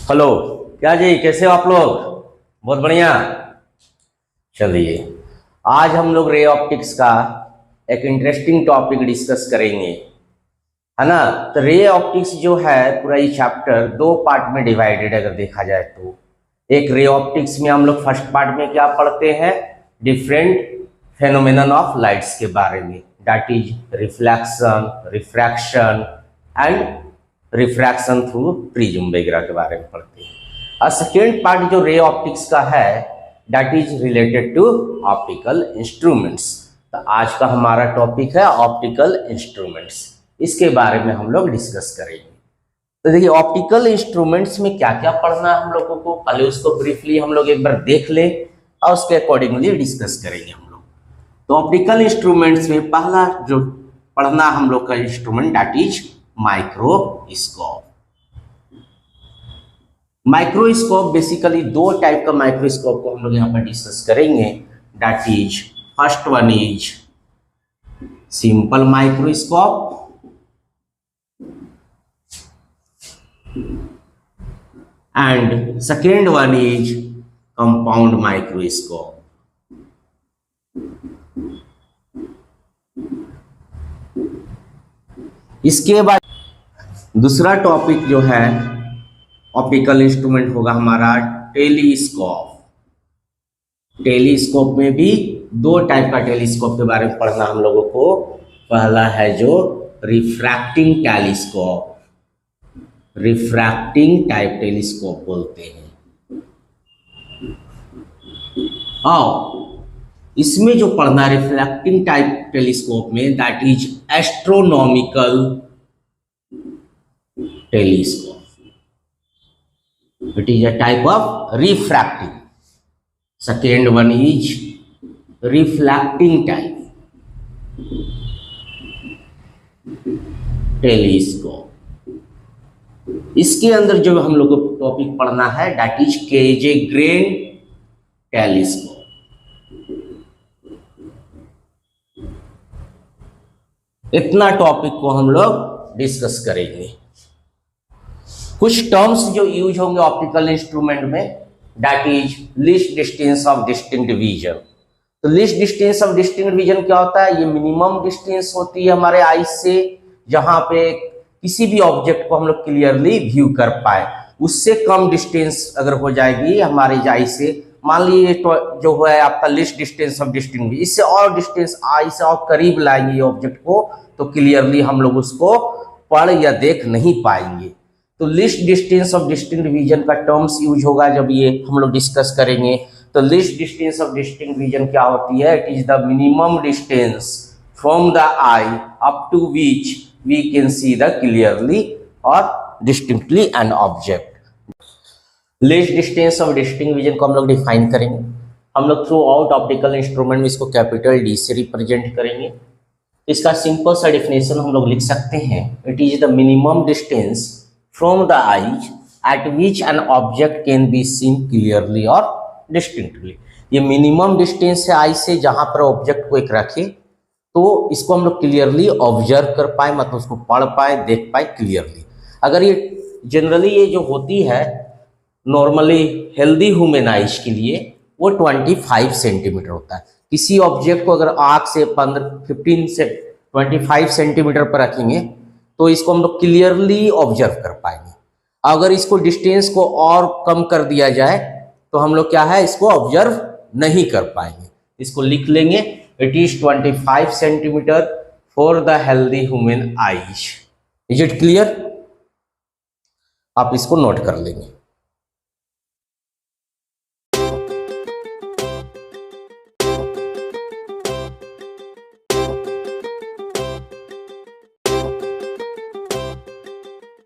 Hello. क्या जी, कैसे हो आप लोग? बहुत बढ़िया। चलिए, आज हम लोग रे ऑप्टिक्स का एक इंटरेस्टिंग टॉपिक डिस्कस करेंगे, है ना। तो रे ऑप्टिक्स जो है पूरा ये चैप्टर दो पार्ट में डिवाइडेड अगर देखा जाए तो एक रे ऑप्टिक्स में हम लोग फर्स्ट पार्ट में क्या पढ़ते हैं, डिफरेंट फेनोमेनन ऑफ लाइट्स के बारे में, that is reflection, refraction and refraction through prism वगैरह के बारे में पढ़ते हैं। और सेकेंड पार्ट जो रे ऑप्टिक्स का है that is related to optical instruments. तो आज का हमारा टॉपिक है ऑप्टिकल इंस्ट्रूमेंट्स, इसके बारे में हम लोग डिस्कस करेंगे। तो देखिए, ऑप्टिकल इंस्ट्रूमेंट्स में क्या क्या पढ़ना है हम लोगों को, पहले उसको ब्रीफली हम लोग एक बार देख लें और उसके अकॉर्डिंगली डिस्कस करेंगे हम लोग। तो ऑप्टिकल इंस्ट्रूमेंट्स में पहला जो पढ़ना हम लोग का instrument that is microscope. Microscope basically दो टाइप का माइक्रोस्कोप को हम लोग यहाँ पर डिस्कस करेंगे, that is first one is simple microscope and second one is compound microscope. इसके बाद दूसरा टॉपिक जो है ऑप्टिकल इंस्ट्रूमेंट होगा हमारा टेलीस्कोप। टेलीस्कोप में भी दो टाइप का टेलीस्कोप के बारे में पढ़ना हम लोगों को। पहला है जो refracting telescope, refracting type telescope बोलते हैं। और इसमें जो पढ़ना रिफ्लेक्टिंग टाइप टेलीस्कोप में that is astronomical telescope, it is a type of refracting. Second one is reflecting type telescope. इसके अंदर जो हम लोग को टॉपिक पढ़ना है दैट इज केजेग्रेन टेलीस्कोप। इतना टॉपिक को हम लोग डिस्कस करेंगे। कुछ टर्म्स जो यूज होंगे ऑप्टिकल इंस्ट्रूमेंट में that is least distance of distinct vision. तो least distance of distinct vision क्या होता है? ये मिनिमम डिस्टेंस होती है हमारे आई से जहां पे किसी भी ऑब्जेक्ट को हम लोग क्लियरली व्यू कर पाए। उससे कम डिस्टेंस अगर हो जाएगी हमारे आई से, मान लीजिए तो जो है आपका least distance of distinct vision, इससे और डिस्टेंस आई से और करीब लाएंगे ऑब्जेक्ट को तो क्लियरली हम लोग उसको पढ़ या देख नहीं पाएंगे। तो least distance of distinct vision का टर्म्स यूज होगा जब ये हम लोग डिस्कस करेंगे। तो least distance of distinct vision क्या होती है? It is the minimum distance from the eye up to which we can see the clearly और distinctly an object. Least distance of distinct vision को हम लोग डिफाइन करेंगे। हम लोग थ्रू आउट ऑप्टिकल इंस्ट्रूमेंट में इसको कैपिटल डी से रिप्रेजेंट करेंगे। इसका सिंपल सा डेफिनेशन हम लोग लिख सकते हैं, it is the minimum distance from the eyes eight which an object can be seen clearly और डिस्टिंक्टली। ये मिनिमम डिस्टेंस है आई से जहां पर ऑब्जेक्ट को एक रखे तो इसको हम लोग क्लियरली ऑब्जर्व कर पाए, मतलब उसको पढ़ पाए, देख पाए क्लियरली। अगर ये जनरली ये जो होती है नॉर्मली हेल्दी ह्यूमन आइज के लिए वो 25 सेंटीमीटर होता है। किसी ऑब्जेक्ट को अगर आँख से 15 से 25 सेंटीमीटर पर रखेंगे तो इसको हम लोग क्लियरली ऑब्जर्व कर पाएंगे। अगर इसको डिस्टेंस को और कम कर दिया जाए तो हम लोग क्या है इसको ऑब्जर्व नहीं कर पाएंगे। इसको लिख लेंगे, it is 25 centimetre for the healthy human eyes. Is it clear? आप इसको नोट कर लेंगे।